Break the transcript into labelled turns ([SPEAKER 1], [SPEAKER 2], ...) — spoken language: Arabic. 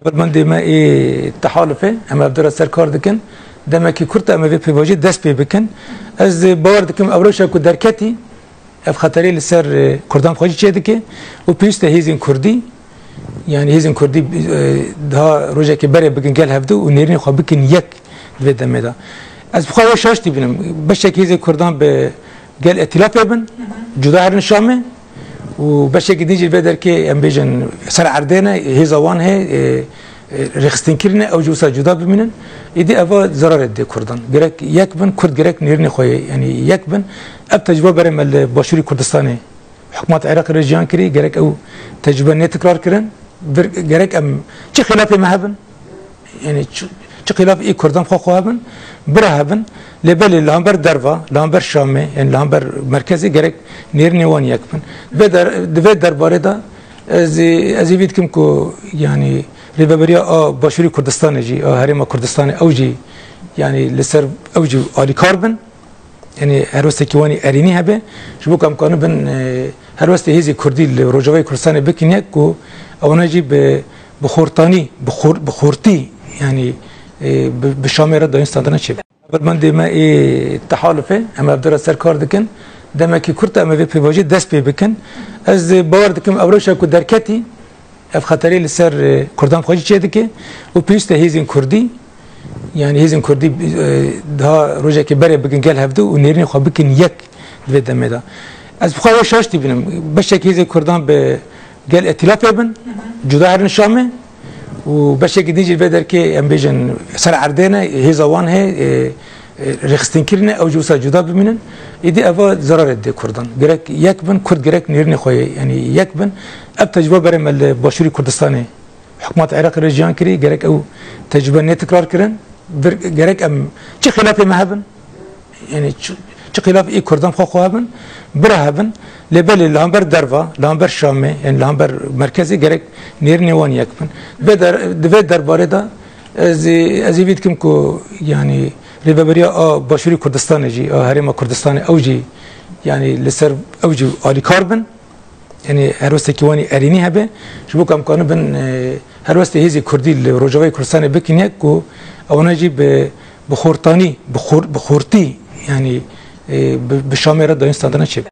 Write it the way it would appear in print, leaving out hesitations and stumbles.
[SPEAKER 1] من دما تحالفه اما بدر سرکار دکن دما کی کرت اما في واجد دست بي بکن از باور دکم اوروشا کو درکتی اف خطری لسر کردان خوشی چه دکه و پیست هیزین کردی يعني هیزین کردی ده روزه که بره بگن گل هفته و نیرین خو بکن یک دوی دمه دا از بخواه شاشتی بینم بشه که هیزین کردان به گل ائتلاف ببن جدا هرن شامه و بشه که دیجی بدر که ام بیجن سر عردینه هیزوان هی رخستین کرنه او جوسا جدا ببینن ایدی اوا ضرر ده کردان گرک یک بن کرد گرک نیرین خوی یعنی یک بن اب تجربه برای مل باشوری کردستانی حکومت عراق رجیان کری گرک او تجربه نه تکرار کردن گرک ام چه خلافی مهبن یعنی چه خلاف ای کردان خو هبن بره هبن لبل لامبر دروا لامبر شامه یعنی لامبر مرکزی گرک نیر نیوان یک بن به درباره دا از وید کم کو یعنی ریبریا باشوری کردستان جی هرم کردستان اوجی یعنی لسر اوجی عالی کاربن یعنی هر وقت کیوانی ارینی هبه شبو کم کانو بن هر وقت هیزی کردی روجوای کردستان بکنیه کو اونا جی به بخورتانی بخورتی یعنی به شامره دا اینستاندنا چه من دما تحالفه اما بدر سرکار دکن دما کی کرت اما في واجد دست بي بکن از باور دکم اوروشا کو درکتی اف خطری لسر کردان خوشی چه دکه و پیست هیزین کردی يعني هیزین کردی ده روزه که بره بگن گل هفته و نیرین خو بکن یک دوی دمه دا از بخواه شاشتی بینم بشه که هیزین کردان به گل ائتلاف ببن جدا هرن شامه و بشه که دیجی بدر که ام بیجن سر عردینه هیزوان هی رخستین کرنه او جوسا جدا ببینن ایدی اوا ضرر ده کردان گرک یک بن کرد گرک نیرین خوی یعنی یک بن اب تجربه برای مل باشوری کردستانی حکومت عراق رجیان کری گرک او تجربه نه تکرار کردن گرک ام چه خلافی مهبن یعنی چه خلاف ای کردان خو هبن بره هبن لبل لامبر دروا لامبر شامه یعنی لامبر مرکزی گرک نیر نیوان یک بن به درباره دا از وید کم کو یعنی ریبریا باشوری کردستان جی هرم کردستان اوجی یعنی لسر اوجی عالی کاربن یعنی هر وقت کیوانی ارینی هبه شبو کم کانو بن هر وقت هیزی کردی روجوای کردستان بکنیه کو اونا جی به بخورتانی بخورتی یعنی به شامره دا اینستاندنا چه